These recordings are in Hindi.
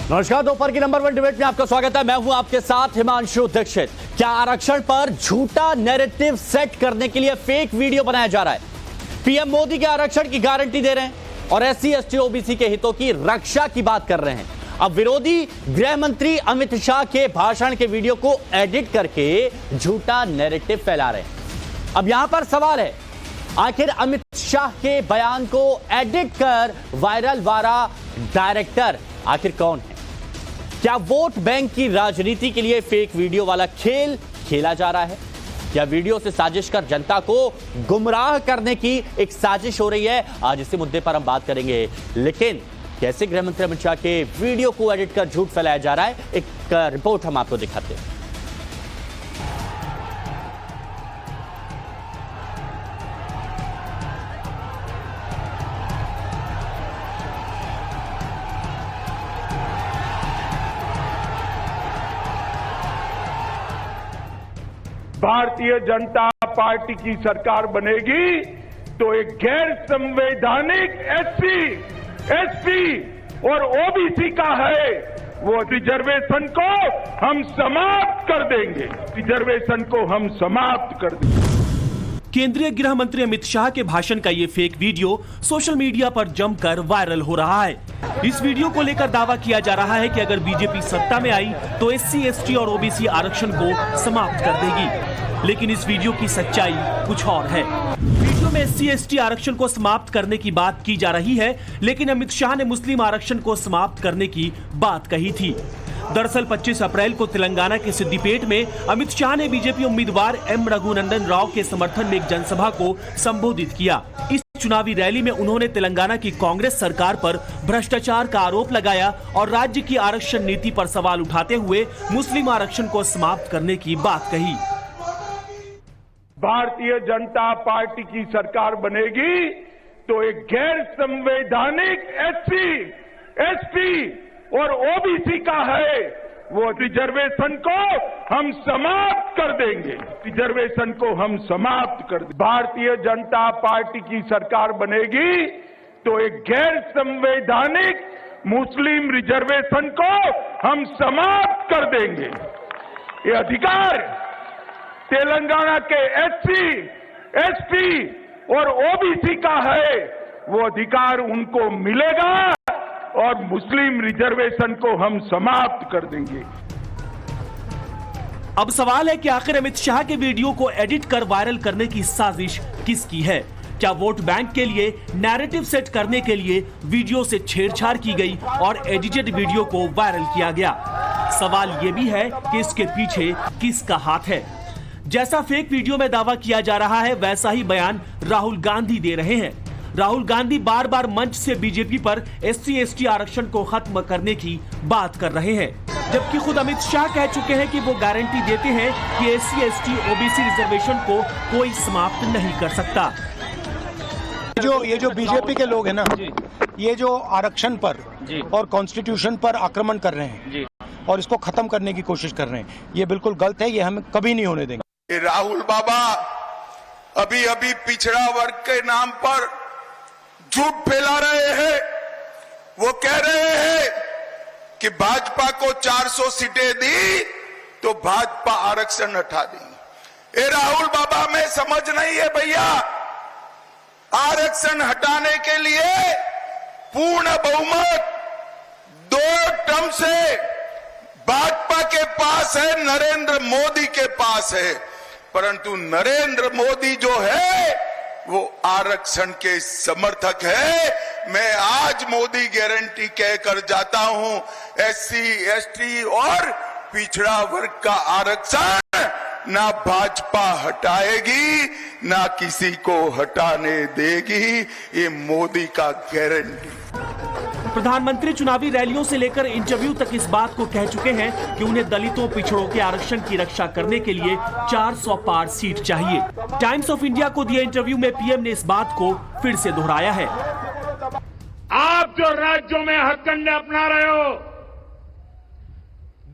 नमस्कार, दोपहर की नंबर 1 डिबेट में आपका स्वागत है। मैं हूं आपके साथ हिमांशु दीक्षित। क्या आरक्षण पर झूठा नैरेटिव सेट करने के लिए फेक वीडियो बनाया जा रहा है? पीएम मोदी के आरक्षण की गारंटी दे रहे हैं और एससी एसटी ओबीसी के हितों की रक्षा की बात कर रहे हैं। अब विरोधी गृह मंत्री अमित शाह के भाषण के वीडियो को एडिट करके झूठा नैरेटिव फैला रहे हैं। अब यहां पर सवाल है, आखिर अमित शाह के बयान को एडिट कर वायरल वाला डायरेक्टर आखिर कौन है? क्या वोट बैंक की राजनीति के लिए फेक वीडियो वाला खेल खेला जा रहा है? क्या वीडियो से साजिश कर जनता को गुमराह करने की एक साजिश हो रही है? आज इसी मुद्दे पर हम बात करेंगे। लेकिन कैसे गृह मंत्री अमित शाह के वीडियो को एडिट कर झूठ फैलाया जा रहा है, एक रिपोर्ट हम आपको दिखाते हैं। भारतीय जनता पार्टी की सरकार बनेगी तो एक गैर संवैधानिक एससी और ओबीसी का है वो रिजर्वेशन को हम समाप्त कर देंगे। रिजर्वेशन को हम समाप्त कर देंगे। केंद्रीय गृह मंत्री अमित शाह के भाषण का ये फेक वीडियो सोशल मीडिया पर जमकर वायरल हो रहा है। इस वीडियो को लेकर दावा किया जा रहा है कि अगर बीजेपी सत्ता में आई तो एससी एसटी और ओबीसी आरक्षण को समाप्त कर देगी। लेकिन इस वीडियो की सच्चाई कुछ और है। वीडियो में एससी एसटी आरक्षण को समाप्त करने की बात की जा रही है, लेकिन अमित शाह ने मुस्लिम आरक्षण को समाप्त करने की बात कही थी। दरअसल 25 अप्रैल को तेलंगाना के सिद्दीपेट में अमित शाह ने बीजेपी उम्मीदवार एम रघुनंदन राव के समर्थन में एक जनसभा को संबोधित किया। इस चुनावी रैली में उन्होंने तेलंगाना की कांग्रेस सरकार पर भ्रष्टाचार का आरोप लगाया और राज्य की आरक्षण नीति पर सवाल उठाते हुए मुस्लिम आरक्षण को समाप्त करने की बात कही। भारतीय जनता पार्टी की सरकार बनेगी तो एक गैर संवैधानिक एससी और ओबीसी का है वो रिजर्वेशन को हम समाप्त कर देंगे। रिजर्वेशन को हम समाप्त कर देंगे। भारतीय जनता पार्टी की सरकार बनेगी तो एक गैर संवैधानिक मुस्लिम रिजर्वेशन को हम समाप्त कर देंगे। ये अधिकार तेलंगाना के एससी एसटी और ओबीसी का है वो अधिकार उनको मिलेगा और मुस्लिम रिजर्वेशन को हम समाप्त कर देंगे। अब सवाल है कि आखिर अमित शाह के वीडियो को एडिट कर वायरल करने की साजिश किसकी है? क्या वोट बैंक के लिए नैरेटिव सेट करने के लिए वीडियो से छेड़छाड़ की गई और एडिटेड वीडियो को वायरल किया गया? सवाल ये भी है कि इसके पीछे किसका हाथ है? जैसा फेक वीडियो में दावा किया जा रहा है, वैसा ही बयान राहुल गांधी दे रहे हैं। राहुल गांधी बार बार मंच से बीजेपी पर एससी एसटी आरक्षण को खत्म करने की बात कर रहे हैं, जबकि खुद अमित शाह कह चुके हैं कि वो गारंटी देते हैं कि एससी एसटी ओबीसी रिजर्वेशन को कोई समाप्त नहीं कर सकता। ये जो बीजेपी के लोग हैं ना, ये जो आरक्षण पर और कॉन्स्टिट्यूशन पर आक्रमण कर रहे हैं और इसको खत्म करने की कोशिश कर रहे हैं, ये बिल्कुल गलत है। ये हम कभी नहीं होने देंगे। राहुल बाबा अभी अभी पिछड़ा वर्ग के नाम पर झूठ फैला रहे हैं। वो कह रहे हैं कि भाजपा को 400 सीटें दी तो भाजपा आरक्षण हटा देंगे। ये राहुल बाबा में समझ नहीं है भैया। आरक्षण हटाने के लिए पूर्ण बहुमत 2 टर्म से भाजपा के पास है, नरेंद्र मोदी के पास है, परंतु नरेंद्र मोदी जो है वो आरक्षण के समर्थक है। मैं आज मोदी गारंटी कहकर जाता हूं, एससी एसटी और पिछड़ा वर्ग का आरक्षण ना भाजपा हटाएगी ना किसी को हटाने देगी। ये मोदी का गारंटी। प्रधानमंत्री चुनावी रैलियों से लेकर इंटरव्यू तक इस बात को कह चुके हैं कि उन्हें दलितों पिछड़ों के आरक्षण की रक्षा करने के लिए 400 पार सीट चाहिए। टाइम्स ऑफ इंडिया को दिए इंटरव्यू में पीएम ने इस बात को फिर से दोहराया है। आप जो राज्यों में हथकंडे अपना रहे हो,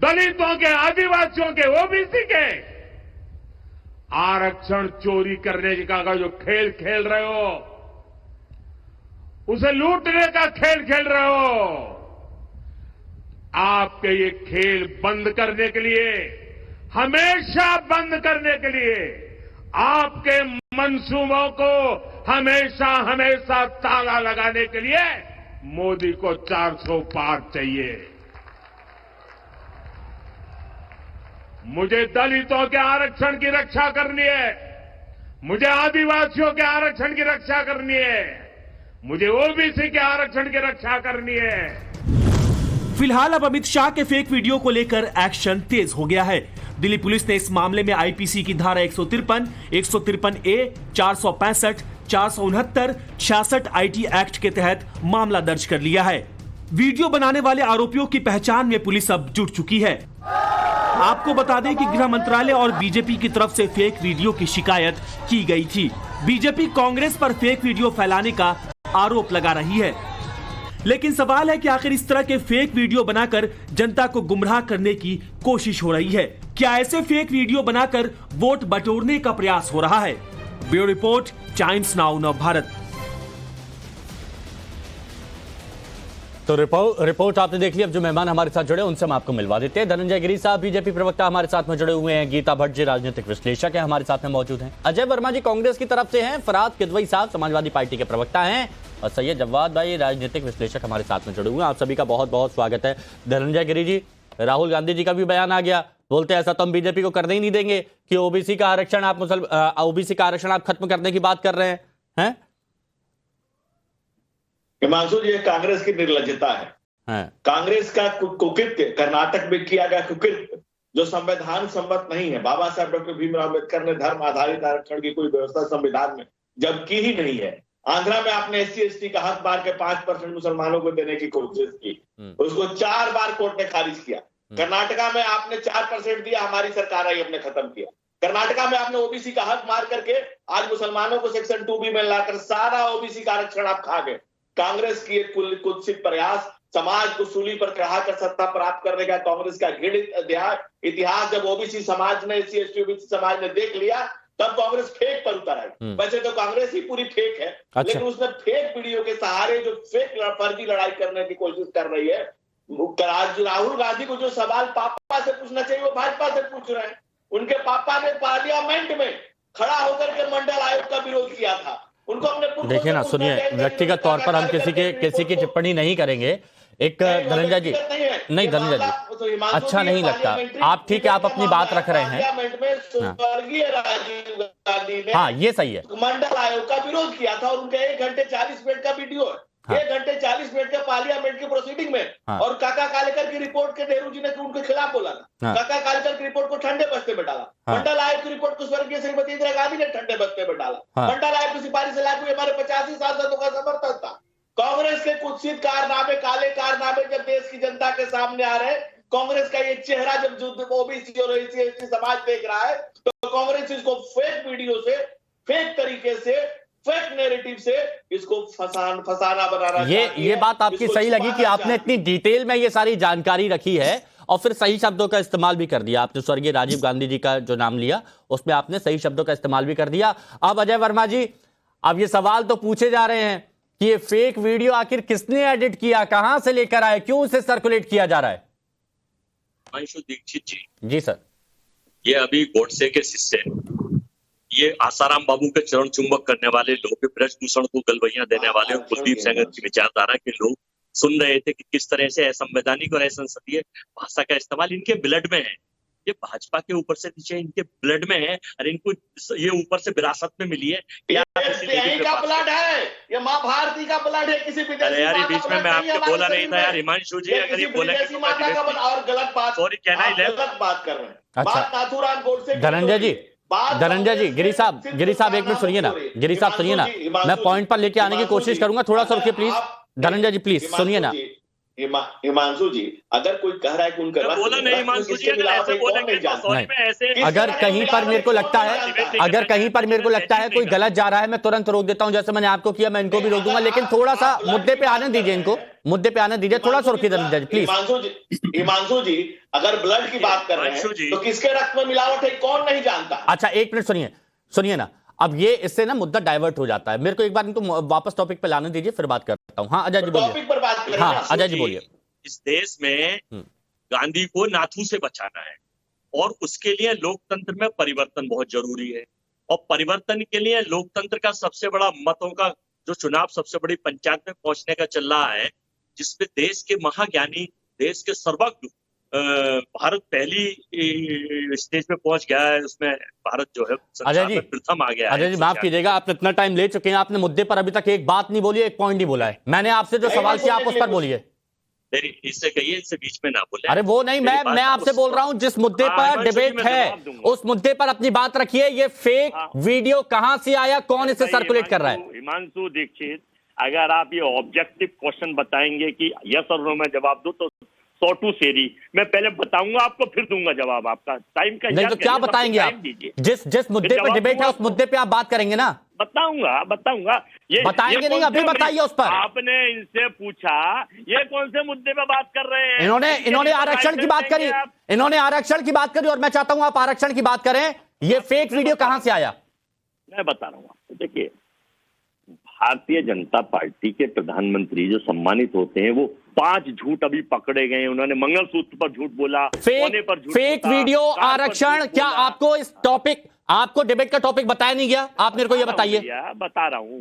दलितों के, आदिवासियों के, ओबीसी के आरक्षण चोरी करने का जो खेल खेल रहे हो, उसे लूटने का खेल खेल रहे हो, आपके ये खेल बंद करने के लिए, हमेशा बंद करने के लिए, आपके मंसूबों को हमेशा हमेशा ताला लगाने के लिए मोदी को 400 पार चाहिए। मुझे दलितों के आरक्षण की रक्षा करनी है, मुझे आदिवासियों के आरक्षण की रक्षा करनी है, मुझे ओबीसी के आरक्षण की रक्षा करनी है। फिलहाल अब अमित शाह के फेक वीडियो को लेकर एक्शन तेज हो गया है। दिल्ली पुलिस ने इस मामले में आईपीसी की धारा 153, 153A, 465, 469, 66 आईटी एक्ट के तहत मामला दर्ज कर लिया है। वीडियो बनाने वाले आरोपियों की पहचान में पुलिस अब जुट चुकी है। आपको बता दें कि गृह मंत्रालय और बीजेपी की तरफ से फेक वीडियो की शिकायत की गई थी। बीजेपी कांग्रेस पर फेक वीडियो फैलाने का आरोप लगा रही है, लेकिन सवाल है कि आखिर इस तरह के फेक वीडियो बनाकर जनता को गुमराह करने की कोशिश हो रही है। क्या ऐसे फेक वीडियो बनाकर वोट बटोरने का प्रयास हो रहा है? ब्यूरो रिपोर्ट, टाइम्स नाउ नव भारत। तो रिपोर्ट आपने देख ली। अब जो मेहमान हमारे साथ जुड़े उनसे हम आपको मिलवा देते हैं। धनंजय गिरी साहब बीजेपी प्रवक्ता हमारे साथ में जुड़े हुए हैं। गीता भट्ट जी राजनीतिक विश्लेषक हैं, हमारे साथ में मौजूद हैं। अजय वर्मा जी कांग्रेस की तरफ से हैं। फराद किदवई साहब समाजवादी पार्टी के प्रवक्ता हैं और सैयद जवाद भाई राजनीतिक विश्लेषक हमारे साथ में जुड़े हुए हैं। आप सभी का बहुत बहुत स्वागत है। धनंजय गिरी जी, राहुल गांधी जी का भी बयान आ गया, बोलते हैं ऐसा तो हम बीजेपी को करने ही नहीं देंगे कि ओबीसी का आरक्षण आप खत्म करने की बात कर रहे हैं। हिमांशु जी, कांग्रेस की निर्लज्जता है। कांग्रेस का कुकृत्य कर्नाटक में किया गया कुकृत्य जो संविधान सम्मत नहीं है। बाबा साहब डॉक्टर भीमराव अम्बेडकर ने धर्म आधारित आरक्षण की कोई व्यवस्था संविधान में जब की ही नहीं है। आंध्रा में आपने SC/ST का हक मार के 5% मुसलमानों को देने की कोशिश की, उसको 4 बार कोर्ट ने खारिज किया। कर्नाटका में आपने 4% दिया, हमारी सरकार आई, हमने खत्म किया। कर्नाटका में आपने ओबीसी का हक मार करके आज मुसलमानों को सेक्शन 2B में लाकर सारा ओबीसी का आरक्षण आप खा गए। कांग्रेस की एक कुत्सित प्रयास समाज को सूली पर चढ़ाकर सत्ता प्राप्त करने का कांग्रेस का घृणित इतिहास जब ओबीसी समाज ने SC/ST ओबीसी समाज ने देख लिया तब कांग्रेस फेक पर उतर आई। वैसे तो कांग्रेस ही पूरी फेक है, लेकिन उसने फेक वीडियो के सहारे जो फेक फर्जी लड़ाई करने की कोशिश कर रही है। राहुल गांधी को जो सवाल पापा से पूछना चाहिए वो भाजपा से पूछ रहे हैं। उनके पापा ने पार्लियामेंट में खड़ा होकर के मंडल आयोग का विरोध किया था। उनको हमने देखिए ना, सुनिए, व्यक्तिगत तौर पर हम किसी की टिप्पणी नहीं करेंगे। एक धनंजय जी, नहीं धनंजय जी, अच्छा नहीं लगता। आप ठीक है, आप अपनी बात रख रहे हैं। स्वर्गीय राजीव गांधी ने हाँ, ये सही है, मंडल आयोग का विरोध किया था और उनका 1 घंटे 40 मिनट का वीडियो है। हाँ। 1 घंटे 40 मिनट के पार्लियामेंट की प्रोसीडिंग में। हाँ। और काका कालेकर की रिपोर्ट के नेहरू जी ने उनके खिलाफ बोला था। हाँ। काका कालेकर की रिपोर्ट को ठंडे बस्ते में डाला। हाँ। मंडल आयोग की रिपोर्ट को स्वर्गीय श्रीमती इंदिरा गांधी ने ठंडे बस्ते में डाला। हाँ। मंडल आयोग की सिफारिश से लागू हमारे 85 सांसदों का समर्थन था। कांग्रेस के कुत्सित कारनामे, काले कारनामे जब देश की जनता के सामने आ रहे, कांग्रेस का ये चेहरा जब ओबीसी और SC/ST समाज देख रहा है तो कांग्रेस इसको फेक वीडियो से, फेक तरीके से, फेक नैरेटिव से इसको फसाना बना रहा है। ये बात आपकी सही लगी कि आपने इतनी डिटेल में ये सारी जानकारी रखी है और फिर सही शब्दों का इस्तेमाल भी कर दिया। आपने स्वर्गीय राजीव गांधी जी का जो नाम लिया उसमें आपने सही शब्दों का इस्तेमाल भी कर दिया। अब अजय वर्मा जी, अब ये सवाल तो पूछे जा रहे हैं कि ये फेक वीडियो आखिर किसने एडिट किया, कहां से लेकर आए, क्यों इसे सर्कुलेट किया जा रहा है? हिमांशु दीक्षित जी सर, ये अभी गोडसे के शिष्य, ये आसाराम बाबू के चरण चुंबक करने वाले लोग, ब्रजभूषण को गलवैया देने वाले और कुलदीप सेंगर की विचारधारा के लोग सुन रहे थे कि किस तरह से असंवैधानिक और असंसदीय भाषा का इस्तेमाल इनके ब्लड में है। ये भाजपा के ऊपर से नीचे इनके ब्लड में है और इनको ये ऊपर से विरासत में मिली है। ये का ब्लड है, ये माँ भारती का ब्लड है, किसी विदेशी। अरे यार, बीच में मैं आपको बोला नहीं था यार हिमांशु जी, अगर ये बोले और गलत बात, सॉरी कहना ही गलत बात कर रहे हैं। बात नाथूराम गोडसे। धनंजय जी, गिरी साहब 1 मिनट सुनिए ना, गिरी साहब सुनिए ना, मैं पॉइंट पर लेके आने की कोशिश करूंगा, थोड़ा सा रुकिए प्लीज। धनंजय जी प्लीज सुनिए ना। हिमांशु जी, अगर कोई कह रहा है कि उनका बोला नहीं हिमांशु जी, अगर ऐसे बोलेंगे तो सॉरी में ऐसे, अगर कहीं पर मेरे को लगता है कोई गलत जा रहा है, मैं तुरंत रोक देता हूं। जैसे मैंने आपको किया, मैं इनको भी रोक दूंगा, लेकिन थोड़ा सा मुद्दे पे आने दीजिए, इनको मुद्दे पे आने दीजिए, थोड़ा सा रुकिए धनंजय जी प्लीज। हिमांशु जी, अगर ब्लड की बात कर रहे हैं तो किसके रक्त में मिलावट है कौन नहीं जानता। अच्छा 1 मिनट सुनिए ना, अब ये इससे ना मुद्दा डाइवर्ट हो जाता है। मेरे को एक बार इनको वापस टॉपिक पे लाने दीजिए, फिर बात करता हूं। हाँ अजय जी बोलिए। टॉपिक पर बात करें। हाँ अजय जी बोलिए। इस देश में गांधी को नाथू से बचाना है और उसके लिए लोकतंत्र में परिवर्तन बहुत जरूरी है। और परिवर्तन के लिए लोकतंत्र का सबसे बड़ा मतों का जो चुनाव सबसे बड़ी पंचायत में पहुंचने का चल रहा है, जिसमें देश के महाज्ञानी, देश के सर्वज्ञ, भारत पहली स्टेज पे पहुंच गया है। उसमें भारत जो है अजय जी प्रथम आ गया है। अजय जी माफ कीजिएगा, आप इतना टाइम ले चुके हैं, आपने मुद्दे पर अभी तक एक बात नहीं बोली, एक पॉइंट नहीं बोला है। मैंने आपसे जो सवाल किया आप उस पर बोलिए। इससे कहिए, इससे बीच में ना बोले। अरे वो नहीं, मैं आपसे बोल रहा हूं जिस मुद्दे पर डिबेट है उस मुद्दे पर अपनी बात रखिए। ये फेक वीडियो कहां से आया, कौन इसे सर्कुलेट कर रहा है? हिमांशु दीक्षित, अगर आप ये ऑब्जेक्टिव क्वेश्चन बताएंगे कि यस और नो में जवाब दो तो 100 टू सेरी मैं पहले बताऊंगा आपको, फिर दूंगा जवाब। आपका टाइम का नहीं तो क्या बताएंगे आप? जिस मुद्दे पर डिबेट है उस मुद्दे पे आप बात करेंगे ना? बताऊंगा ये बताएंगे नहीं, अभी बताइए उस पर। आपने इनसे पूछा ये कौन से मुद्दे पे बात कर रहे हैं? इन्होंने आरक्षण की बात करी, इन्होंने आरक्षण की बात करी और मैं चाहता हूं आप आरक्षण की बात करें। ये फेक वीडियो कहां से आया? मैं बता रहा हूं आपको। देखिए, भारतीय जनता पार्टी के प्रधानमंत्री जो सम्मानित होते हैं वो 5 झूठ अभी पकड़े गए। उन्होंने मंगलसूत्र पर झूठ बोला, सोने पर झूठ, फेक वीडियो आरक्षण। क्या आपको इस टॉपिक, आपको डिबेट का टॉपिक बताया नहीं गया? आप मेरे को ये बताइए। बता रहा हूं,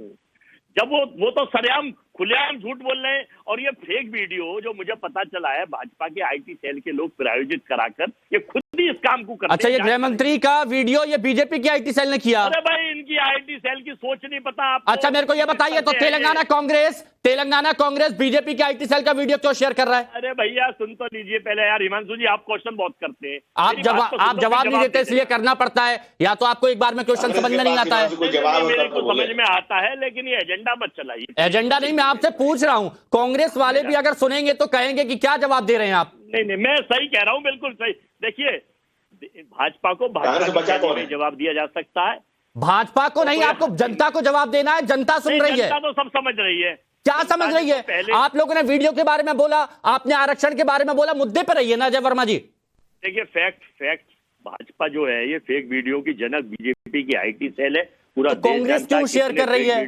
जब वो तो सरेआम खुलेआम झूठ बोल रहे हैं। और ये फेक वीडियो जो मुझे पता चला है भाजपा के आईटी सेल के लोग प्रायोजित कराकर ये खुद ही इस काम को करते हैं। अच्छा, ये गृह मंत्री का वीडियो ये बीजेपी की आईटी सेल ने किया? अरे भाई, इनकी आईटी सेल की सोच नहीं पता आपको? अच्छा, मेरे को ये बताइए तो तेलंगाना कांग्रेस बीजेपी की आईटी सेल का वीडियो क्यों शेयर कर रहा है? अरे भैया सुन तो लीजिए पहले यार। हिमांशु जी, आप क्वेश्चन बहुत करते हैं, आप जवाब नहीं देते इसलिए करना पड़ता है। या तो आपको एक बार में क्वेश्चन समझ में नहीं आता है? मेरे को समझ में आता है, लेकिन ये एजेंडा मत चलाइए। एजेंडा नहीं, मैं आपसे पूछ रहा हूं। कांग्रेस वाले भी अगर सुनेंगे तो कहेंगे कि क्या जवाब दे रहे हैं आप? नहीं, मैं सही कह रहा हूं, बिल्कुल सही। देखिए, भाजपा को भाजपा में जवाब दिया जा सकता है। भाजपा को नहीं, आपको जनता को जवाब देना है। जनता सुन रही है, जनता तो सब समझ रही है। क्या समझ रही है? आप लोगों ने वीडियो के बारे में बोला, आपने आरक्षण के बारे में बोला, मुद्दे पर रहिए ना अजय वर्मा जी। देखिए, फैक्ट भाजपा जो है ये फेक वीडियो की जनक बीजेपी की आईटी सेल है। पूरा कांग्रेस क्यों शेयर कर रही है?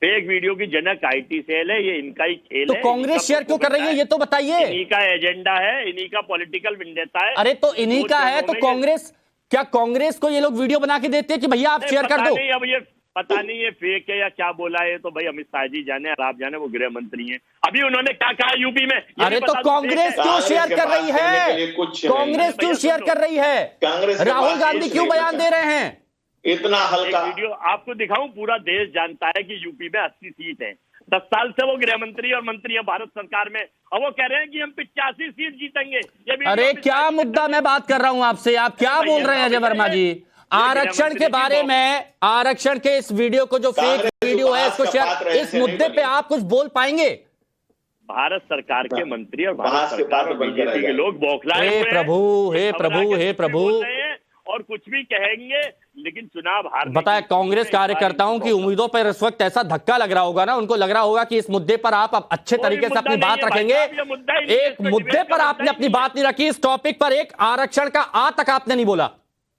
फेक वीडियो की जनक आईटी सेल है, ये इनका ही खेल है। तो कांग्रेस शेयर क्यों कर रही है ये तो बताइए। इन्हीं का एजेंडा है, इन्हीं का पॉलिटिकल विंडेटा है। अरे तो इन्हीं का है तो कांग्रेस, क्या कांग्रेस को ये लोग वीडियो बना के देते हैं कि भैया आप शेयर कर दो? अब ये पता नहीं ये फेक है या क्या बोला है, तो भाई अमित शाह जी जाने और आप जाने, वो गृह मंत्री हैं। अभी उन्होंने क्या कहा यूपी में? अरे तो कांग्रेस क्यों शेयर कर रही है? कांग्रेस क्यों शेयर कर रही है? राहुल गांधी क्यों बयान दे रहे हैं? इतना हल्का वीडियो आपको दिखाऊं, पूरा देश जानता है कि यूपी में 80 सीट है। 10 साल से वो गृह मंत्री और मंत्री हैं भारत सरकार में, और वो कह रहे हैं कि हम 85 सीट जीतेंगे। अरे क्या मुद्दा मैं बात कर रहा हूं आपसे, आप क्या बोल रहे हैं अजय वर्मा जी? आरक्षण के बारे में, आरक्षण के इस वीडियो को जो फेक वीडियो है इसको शेयर, इस मुद्दे पे आप कुछ बोल पाएंगे? भारत सरकार के मंत्री और भारत सरकार और बीजेपी के लोग बौखलाए हुए हैं। हे प्रभु और कुछ भी कहेंगे, लेकिन चुनाव हार। बताए कांग्रेस कार्यकर्ताओं की उम्मीदों पर इस वक्त ऐसा धक्का लग रहा होगा ना, उनको लग रहा होगा कि इस मुद्दे पर आप अच्छे तरीके से अपनी बात रखेंगे। एक मुद्दे पर आपने अपनी बात नहीं रखी, इस टॉपिक पर एक आरक्षण का आ तक आपने नहीं बोला।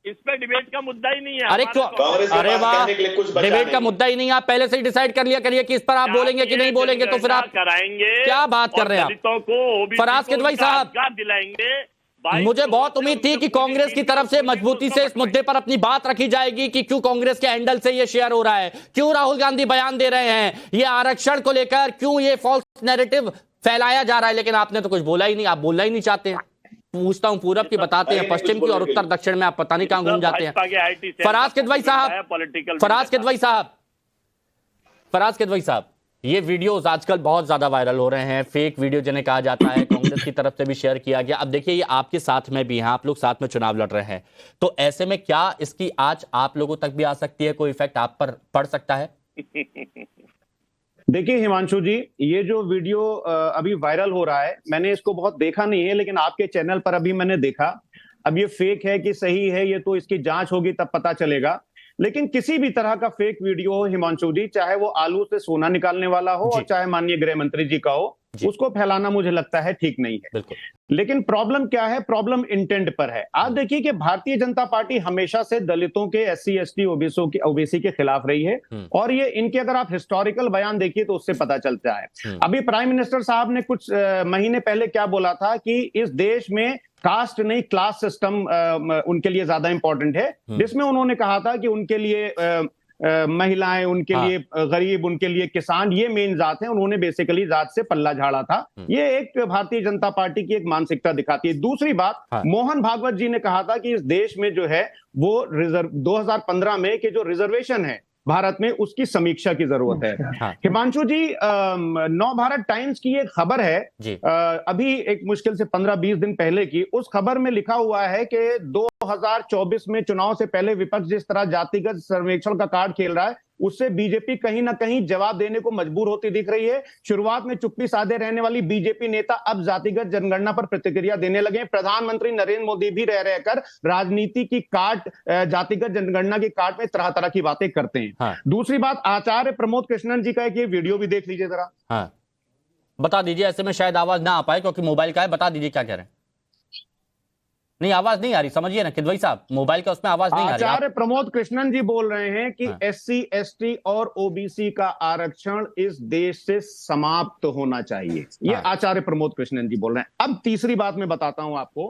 इस पे डिबेट का मुद्दा ही नहीं है। अरे क्यों? अरे वाह, डिबेट का मुद्दा ही नहीं है। आप पहले से ही डिसाइड कर लिया करिए कि इस पर आप बोलेंगे कि नहीं बोलेंगे, तो फिर आप कराएंगे। क्या बात कर रहे हैं आप? फराज किदवई साहब, दिलाएंगे। मुझे बहुत उम्मीद थी कि कांग्रेस की तरफ से मजबूती से इस मुद्दे पर अपनी बात रखी जाएगी कि क्यों कांग्रेस के हैंडल से ये शेयर हो रहा है, क्यों राहुल गांधी बयान दे रहे हैं, ये आरक्षण को लेकर क्यों ये फॉल्स नैरेटिव फैलाया जा रहा है। लेकिन आपने तो कुछ बोला ही नहीं, आप बोलना ही नहीं चाहते हैं। पूछता हूं पूरब की बताते हैं, पश्चिम की और उत्तर दक्षिण में आप पता नहीं कहां घूम जाते हैं। फराज किदवई साहब, ये वीडियोस आजकल बहुत ज्यादा वायरल हो रहे हैं, फेक वीडियो जिन्हें कहा जाता है, कांग्रेस की तरफ से भी शेयर किया गया। अब देखिए, ये आपके साथ में भी हैं, आप लोग साथ में चुनाव लड़ रहे हैं, तो ऐसे में क्या इसकी आज आप लोगों तक भी आ सकती है? कोई इफेक्ट आप पर पड़ सकता है? देखिए हिमांशु जी, ये जो वीडियो अभी वायरल हो रहा है, मैंने इसको बहुत देखा नहीं है, लेकिन आपके चैनल पर अभी मैंने देखा। अब ये फेक है कि सही है, ये तो इसकी जांच होगी तब पता चलेगा। लेकिन किसी भी तरह का फेक वीडियो हो हिमांशु जी, चाहे वो आलू से सोना निकालने वाला हो और चाहे माननीय गृह मंत्री जी का हो, उसको फैलाना मुझे लगता है ठीक नहीं है। लेकिन प्रॉब्लम क्या है? प्रॉब्लम इंटेंट पर है। आप देखिए कि भारतीय जनता पार्टी हमेशा से दलितों के, SC ST ओबीसी के खिलाफ रही है, और ये इनके अगर आप हिस्टोरिकल बयान देखिए तो उससे पता चलता है। अभी प्राइम मिनिस्टर साहब ने कुछ महीने पहले क्या बोला था कि इस देश में कास्ट नहीं क्लास सिस्टम उनके लिए ज्यादा इंपॉर्टेंट है, जिसमें उन्होंने कहा था कि उनके लिए महिलाएं, उनके लिए गरीब, उनके लिए किसान, ये मेन जात है। उन्होंने बेसिकली जात से पल्ला झाड़ा था। ये एक भारतीय जनता पार्टी की एक मानसिकता दिखाती है। दूसरी बात, मोहन भागवत जी ने कहा था कि इस देश में जो है वो 2015 में के जो रिजर्वेशन है भारत में, उसकी समीक्षा की जरूरत है। हिमांशु जी, नव भारत टाइम्स की एक खबर है अभी एक मुश्किल से 15-20 दिन पहले की। उस खबर में लिखा हुआ है कि 2024 में चुनाव से पहले विपक्ष जिस तरह जातिगत सर्वेक्षण का कार्ड खेल रहा है, उससे बीजेपी कहीं ना कहीं जवाब देने को मजबूर होती दिख रही है। शुरुआत में चुप्पी साधे रहने वाली बीजेपी नेता अब जातिगत जनगणना पर प्रतिक्रिया देने लगे। प्रधानमंत्री नरेंद्र मोदी भी रह रहकर राजनीति की काट, जातिगत जनगणना की काट में तरह तरह की बातें करते हैं। दूसरी बात, आचार्य प्रमोद कृष्णन जी का एक ये वीडियो भी देख लीजिए जरा। बता दीजिए, ऐसे में शायद आवाज ना आ पाए क्योंकि मोबाइल का है। बता दीजिए क्या कह रहे हैं। नहीं, आवाज नहीं आ रही, समझिए ना किदवई साहब, मोबाइल का उसमें आवाज नहीं आ रही। आचार्य प्रमोद कृष्णन जी बोल रहे हैं कि SC ST और OBC का आरक्षण इस देश से समाप्त होना चाहिए। ये आचार्य प्रमोद कृष्णन जी बोल रहे हैं। अब तीसरी बात मैं बताता हूं आपको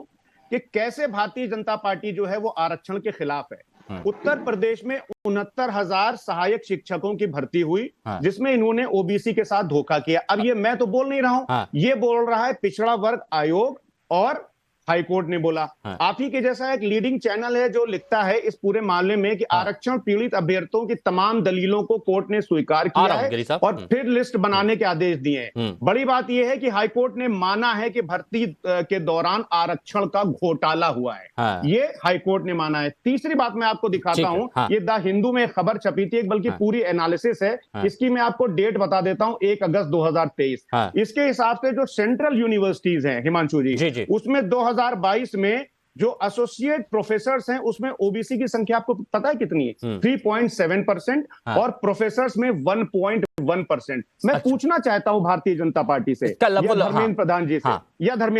कि कैसे भारतीय जनता पार्टी जो है वो आरक्षण के खिलाफ है। उत्तर प्रदेश में 69,000 सहायक शिक्षकों की भर्ती हुई, जिसमें इन्होंने OBC के साथ धोखा किया। अब ये मैं तो बोल नहीं रहा हूं, ये बोल रहा है पिछड़ा वर्ग आयोग और हाईकोर्ट ने बोला। आप ही के जैसा एक लीडिंग चैनल है जो लिखता है इस पूरे मामले में कि आरक्षण पीड़ित अभ्यर्थियों की तमाम दलीलों को कोर्ट ने स्वीकार किया है और फिर लिस्ट बनाने के आदेश दिए हैं। बड़ी बात यह है कि हाईकोर्ट ने माना है कि भर्ती के दौरान आरक्षण का घोटाला हुआ है। ये हाईकोर्ट ने माना है। तीसरी बात मैं आपको दिखाता हूं, ये द हिंदू में एक खबर छपी थी, बल्कि पूरी एनालिसिस है इसकी। मैं आपको डेट बता देता हूं, 1 अगस्त 2023। इसके हिसाब से जो सेंट्रल यूनिवर्सिटीज हैं हिमांशु जी, उसमें 2022 में जो एसोसिएट प्रोफेसर्स हैं उसमें ओबीसी की संख्या आपको पता है कितनी है? 3.7% और प्रोफेसर्स में 1.1%। मैं पूछना चाहता हूं भारतीय जनता पार्टी से या धर्मेंद्र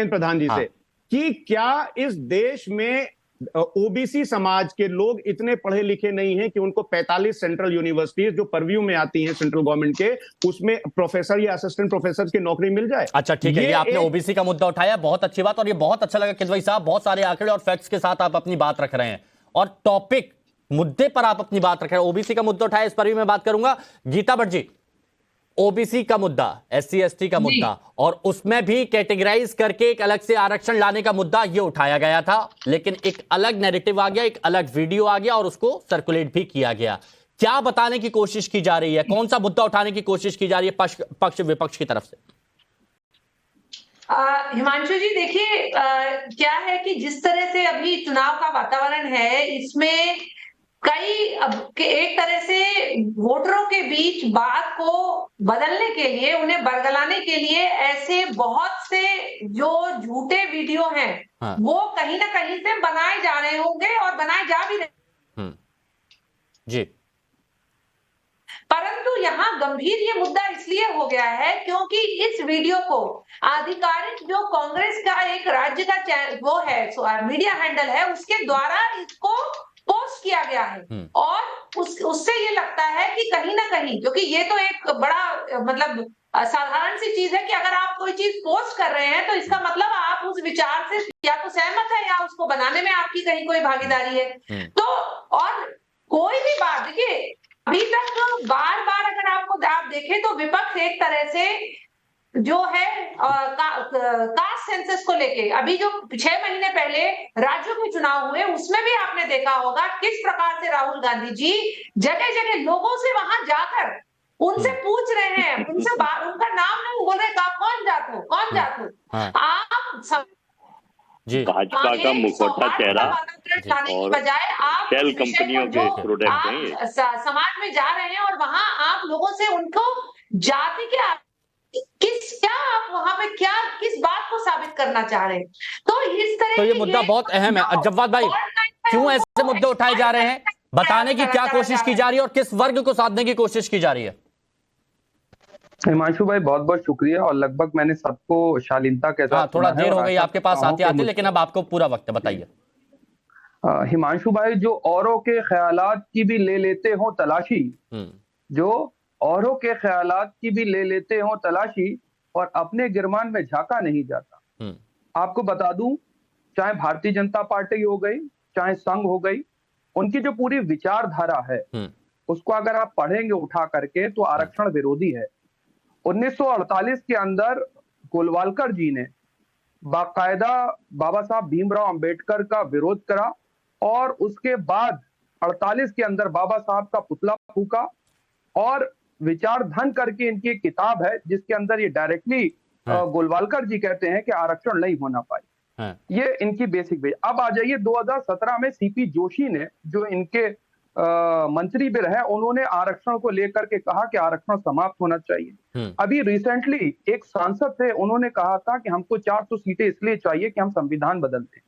प्रधान जी से कि क्या इस देश में ओबीसी समाज के लोग इतने पढ़े लिखे नहीं हैं कि उनको 45 सेंट्रल यूनिवर्सिटीज जो परव्यू में आती हैं सेंट्रल गवर्नमेंट के, उसमें प्रोफेसर या असिस्टेंट प्रोफेसर की नौकरी मिल जाए? अच्छा ठीक है, ये आपने ओबीसी का मुद्दा उठाया, बहुत अच्छी बात, और ये बहुत अच्छा लगा किदवई साहब, बहुत सारे आंकड़े और फैक्ट्स के साथ आप अपनी बात रख रहे हैं और टॉपिक मुद्दे पर आप अपनी बात रख रहे हैं। ओबीसी का मुद्दा उठाया, इस पर भी मैं बात करूंगा। गीता भट्ट जी, ओबीसी का मुद्दा, SC ST का मुद्दा, और उसमें भी कैटेगराइज करके एक अलग से आरक्षण लाने का मुद्दा ये उठाया गया था, लेकिन एक अलग नैरेटिव आ गया, एक अलग वीडियो आ गया और उसको सर्कुलेट भी किया गया। क्या बताने की कोशिश की जा रही है? कौन सा मुद्दा उठाने की कोशिश की जा रही है पक्ष विपक्ष की तरफ से? हिमांशु जी देखिए, क्या है कि जिस तरह से अभी चुनाव का वातावरण है, इसमें एक तरह से वोटरों के बीच बात को बदलने के लिए, उन्हें बरगलाने के लिए ऐसे बहुत से जो झूठे वीडियो हैं वो कहीं ना कहीं से बनाए जा रहे होंगे और बनाए जा भी रहे जी। परंतु यहाँ गंभीर ये मुद्दा इसलिए हो गया है क्योंकि इस वीडियो को आधिकारिक जो कांग्रेस का एक राज्य का वो है मीडिया हैंडल है, उसके द्वारा इसको पोस्ट किया गया है और उससे ये लगता है कि कहीं ना कहीं, क्योंकि ये तो एक बड़ा मतलब साधारण सी चीज है कि अगर आप कोई चीज पोस्ट कर रहे हैं तो इसका मतलब आप उस विचार से या तो सहमत है या उसको बनाने में आपकी कहीं कोई भागीदारी है। तो और कोई भी बात देखिए, अभी तक बार बार अगर आप देखें तो विपक्ष एक तरह से जो है कास्ट सेंसस को लेके, अभी जो 6 महीने पहले राज्यों के चुनाव हुए उसमें भी आपने देखा होगा किस प्रकार से राहुल गांधी जी जगह जगह लोगों से वहां जाकर उनसे पूछ रहे हैं, उनसे उनका नाम नहीं बोल रहे, आप कौन जात हो, कौन जात हो आप जी। भाजपा का मुखौटा चेहरा और बजाय आप शेल कंपनियों के प्रोडक्ट हैं, समाज में जा रहे हैं और वहां आप लोगों से उनको जाति के क्या आप वहां पे क्या किस बात को साबित करना चाह रहे हैं? तो इस तरह तो ये मुद्दा बहुत अहम है। जव्वाद भाई, क्यों ऐसे मुद्दे उठाए जा रहे हैं? बताने की क्या कोशिश की जा रही है और किस वर्ग को साधने की कोशिश की जा रही है? हिमांशु भाई बहुत बहुत शुक्रिया, और लगभग मैंने सबको शालीनता के साथ थोड़ा देर हो गई आपके पास आते आते, लेकिन अब आपको पूरा वक्त है, बताइए। हिमांशु भाई, जो औरों के ख्यालात की भी ले लेते हो तलाशी, जो औरों के ख्यालात की भी ले लेते हो तलाशी और अपने गिरमान में झांका नहीं जाता। आपको बता दूं, चाहे भारतीय जनता पार्टी हो गई, चाहे संघ हो गई, उनकी जो पूरी विचारधारा है उसको अगर आप पढ़ेंगे उठा करके तो आरक्षण विरोधी है। 1948 के अंदर गोलवालकर जी ने बाकायदा बाबा साहब भीमराव अंबेडकर का विरोध करा और उसके बाद 48 के अंदर बाबा साहब का पुतला फूका और विचार धन करके इनकी एक किताब है जिसके अंदर ये डायरेक्टली गोलवालकर जी कहते हैं कि आरक्षण नहीं होना पाए। ये इनकी बेसिक बेस। अब आ जाइए 2017 में सीपी जोशी ने, जो इनके मंत्री भी रहे, उन्होंने आरक्षण को लेकर के कहा कि आरक्षण समाप्त होना चाहिए। अभी रिसेंटली एक सांसद थे, उन्होंने कहा था कि हमको 400 सीटें इसलिए चाहिए कि हम संविधान बदलते।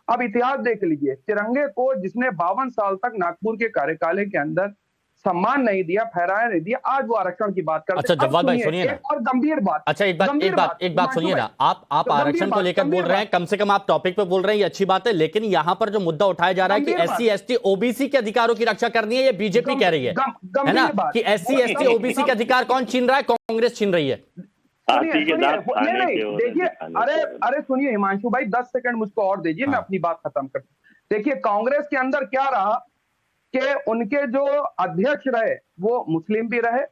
अब इतिहास देख लीजिए, तिरंगे को जिसने 52 साल तक नागपुर के कार्यकाल के अंदर सम्मान नहीं दिया, फहराया नहीं दिया, आज वो आरक्षण की बात करते हैं। अच्छा जवाद भाई सुनिए ना, और गंभीर बात, अच्छा एक बात सुनिए ना, आप आरक्षण को लेकर बोल रहे हैं, कम से कम आप टॉपिक पे बोल रहे हैं, ये अच्छी बात है, लेकिन यहाँ पर जो मुद्दा उठाया जा रहा है कि SC ST OBC के अधिकारों की रक्षा करनी है, ये बीजेपी कह रही है ना, कि SC ST OBC के अधिकार कौन छीन रहा है? कांग्रेस छीन रही है। देखिए, अरे सुनिए हिमांशु भाई, 10 सेकंड मुझको और दीजिए, मैं अपनी बात खत्म कर। देखिए कांग्रेस के अंदर क्या रहा कि उनके जो अध्यक्ष रहे वो मुस्लिम भी रहे,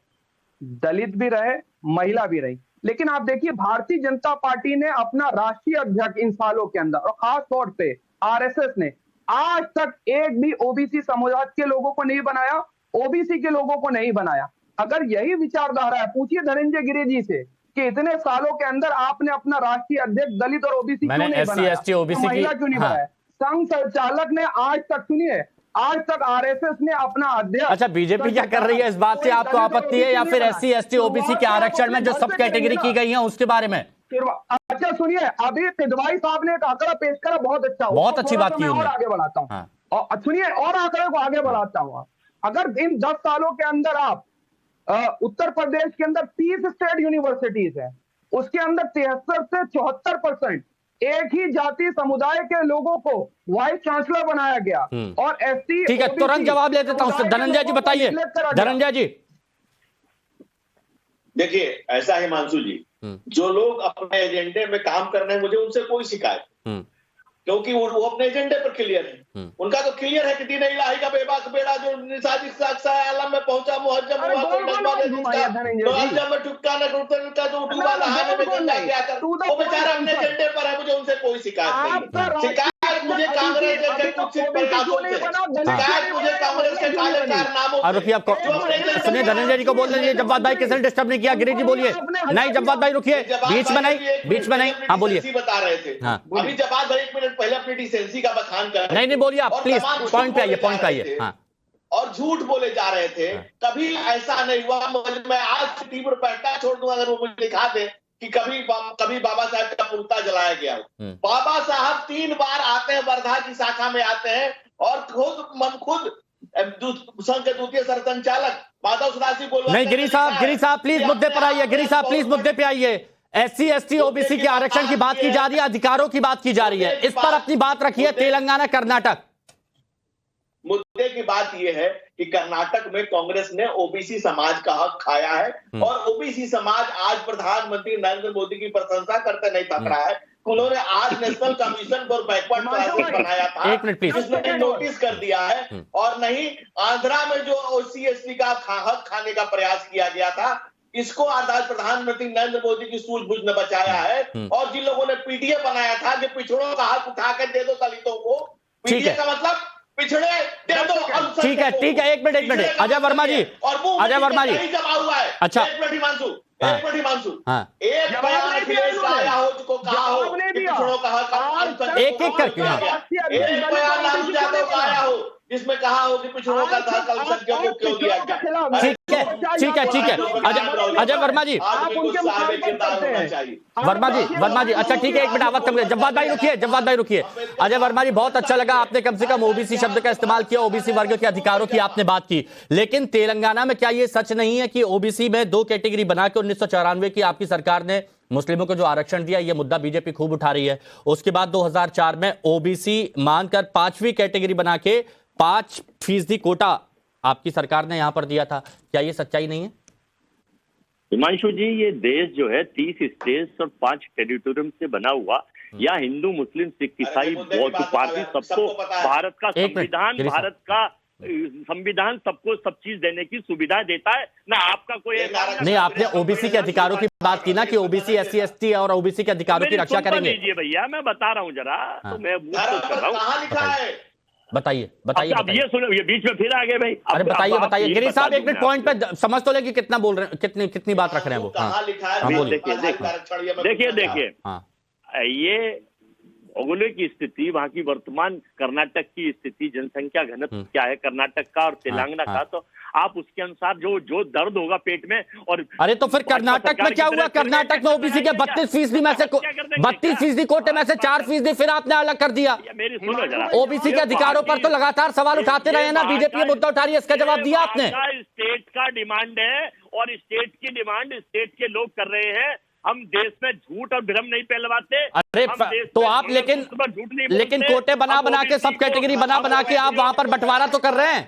दलित भी रहे, महिला भी रही, लेकिन आप देखिए भारतीय जनता पार्टी ने अपना राष्ट्रीय अध्यक्ष इन सालों के अंदर, और खास तौर पे RSS ने आज तक एक भी OBC समुदाय के लोगों को नहीं बनाया, OBC के लोगों को नहीं बनाया। अगर यही विचारधारा है, पूछिए धनंजय गिरि जी से कि इतने सालों के अंदर आपने अपना राष्ट्रीय अध्यक्ष दलित और OBC क्यों नहीं बनाया, महिला क्यों नहीं बनाया? संघ संचालक ने आज तक, सुनिए, आज तक RSS ने अपना अध्यक्ष। अच्छा बीजेपी क्या कर रही है इस बात से? आपको आपत्ति है या फिर SC ST OBC के आरक्षण में जो सब कैटेगरी की गई है उसके बारे में? अच्छा सुनिए, अभी किदवाई साहब ने एक आंकड़ा पेश करा, बहुत अच्छा, बहुत अच्छी बात की, और आगे बढ़ाता हूँ। और सुनिए, और आंकड़े को आगे बढ़ाता हूँ। अगर इन 10 सालों के अंदर आप उत्तर प्रदेश के अंदर 30 स्टेट यूनिवर्सिटीज है, उसके अंदर 73 से 74% एक ही जाति समुदाय के लोगों को वाइस चांसलर बनाया गया। और SC, ठीक है, तुरंत जवाब ले देता हूं। धनंजय जी बताइए, धनंजय जी। देखिए ऐसा हिमांशु जी, जो लोग अपने एजेंडे में काम कर रहे हैं, मुझे उनसे कोई शिकायत, क्योंकि वो अपने एजेंडे पर क्लियर है। उनका तो क्लियर है कि दीन इलाही का बेबाक बेड़ा जो आलम में पहुंचा, मुहज्जम हुआ, में ठुक्का न का जो डूबा नहाने में गंगा क्या कर, वो बेचारा अपने एजेंडे पर है, मुझे उनसे कोई शिकायत नहीं। शिकायत मुझे कांग्रेस के कुछ प्रयासों से, शिकायत मुझे कांग्रेस के काले कारनामों से। रुकिए, आपको सुनिए, धनंजय जी को बोल दीजिए। जवाद भाई किसने डिस्टर्ब नहीं किया? गिरि जी बोलिए। नहीं जवाद भाई रुकिए, बीच में नहीं, हाँ बोलिए। बता रहे थे अभी जवाद भाई, 1 मिनट पहले अपनी डिसेंसी का बखान कर, नहीं बोलिए आप प्लीज, पॉइंट पे आइए। हाँ। और झूठ बोले जा रहे थे, कभी ऐसा नहीं हुआ। मैं आज तीव्र पैंटा छोड़ दूंगा अगर वो मुझे दिखा दे कि कभी बाबा साहब का पुतला जलाया गया हो। बाबा साहब 3 बार आते हैं, वर्धा की शाखा में आते हैं, और खुद संघ के द्वितीय सरसंचालक माधव सदासी बोल। नहीं गिरि साहब प्लीज मुद्दे पर आइए। गिरि साहब प्लीज मुद्दे पे आइए। SC ST OBC के आरक्षण की बात की जा रही है, अधिकारों की बात की जा रही है, इस पर अपनी बात रखिए। तेलंगाना कर्नाटक, मुद्दे की बात यह है कि कर्नाटक में कांग्रेस ने OBC समाज का हक खाया है, और OBC समाज आज प्रधानमंत्री नरेंद्र मोदी की प्रशंसा करते नहीं थक रहा है। उन्होंने आज national commission for backward classes बनाया था, जिसने नोटिस कर दिया है, और नहीं आंध्रा में जो SC ST का हक खाने का प्रयास किया गया था, इसको आधार प्रधानमंत्री नरेंद्र मोदी की सूझबूझ ने बचाया है। और जिन लोगों ने PDA बनाया था कि पिछड़ों का हक उठा कर दे दो दलितों को, PDA का मतलब पिछड़े दे दो। ठीक है, एक मिनट अजय वर्मा जी, जमा हुआ है। अच्छा एक मिनट हिमांशु, एक बयान अखिलेश का आया हो, जिसको कहा हो कि पिछड़ों का हक, एक करके एक बयान लालू यादव का आया हो जिसमें कहा हो कि पिछड़ों का दाखिल अल्पसंख्यकों को क्यों दिया गया। ठीक है अजय वर्मा जी, वर्मा जी अच्छा ठीक है, एक मिनट आवाज कम, जवाद भाई रुकिए। अजय वर्मा जी, बहुत अच्छा लगा आपने कम से कम ओबीसी शब्द का इस्तेमाल किया, ओबीसी वर्ग के अधिकारों की आपने बात की, लेकिन तेलंगाना में क्या यह सच नहीं है कि ओबीसी में 2 कैटेगरी बना के 1994 की आपकी सरकार ने मुस्लिमों को जो आरक्षण दिया, यह मुद्दा बीजेपी खूब उठा रही है। उसके बाद 2004 में ओबीसी मानकर 5वीं कैटेगरी बना के 5% कोटा आपकी सरकार ने यहां पर दिया था, क्या यह सच्चाई नहीं है? हिमांशु जी, ये देश जो है 30 स्टेट्स और 5 टेरिटोरियम से बना हुआ, या हिंदू मुस्लिम सिख ईसाई बौद्ध पारसी सबको भारत का संविधान सबको सब चीज देने की सुविधा देता है ना। आपका कोई नहीं, आपने ओबीसी के अधिकारों की बात की ना कि ओबीसी SC ST और ओबीसी के अधिकारों की रक्षा करेंगे। लीजिए भैया, मैं बता रहा हूँ जरा, तो मैं कर रहा हूँ, बताइए। अब ये सुनो, ये बीच में फिर आ गए भाई। अरे बताइए गिरीश साहब, एक मिनट पॉइंट पे समझ तो ले कि कितना बोल रहे हैं, कितनी बात रख रहे हैं वो। देखिए ये भौगोलिक स्थिति, वहां की वर्तमान कर्नाटक की स्थिति, जनसंख्या घनत्व क्या है कर्नाटक का और तेलंगाना का, तो आप उसके अनुसार जो दर्द होगा पेट में। और अरे तो फिर कर्नाटक में क्या हुआ? कर्नाटक में ओबीसी के 32% में से 32% कोटे में से 4% फिर आपने अलग कर दिया। मेरी सुनो जरा, ओबीसी के अधिकारों पर तो लगातार सवाल उठाते रहे ना, बीजेपी मुद्दा उठा रही है, इसका जवाब दिया आपने। स्टेट का डिमांड है और स्टेट की डिमांड स्टेट के लोग कर रहे हैं। हम देश में झूठ और भ्रम नहीं फैलवाते। अरे तो आप लेकिन कोटे बना के सब कैटेगरी बना के आप वहां पर बंटवारा तो कर रहे हैं।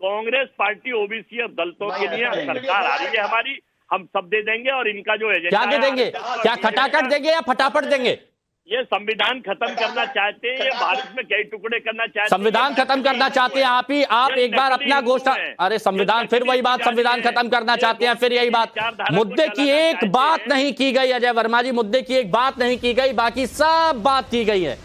कांग्रेस पार्टी ओबीसी और दलितों के लिए सरकार आ रही है हमारी, हम सब दे देंगे। और इनका जो एजेंडा क्या दे देंगे? क्या खटाखट देंगे या फटाफट देंगे? ये संविधान खत्म करना चाहते हैं, ये भारत में कई टुकड़े करना चाहते हैं। संविधान खत्म करना चाहते हैं आप एक बार अपना घोषणा, अरे संविधान, फिर वही बात, संविधान खत्म करना चाहते हैं, फिर यही बात। मुद्दे की एक बात नहीं की गई अजय वर्मा जी, मुद्दे की एक बात नहीं की गई, बाकी सब बात की गई है।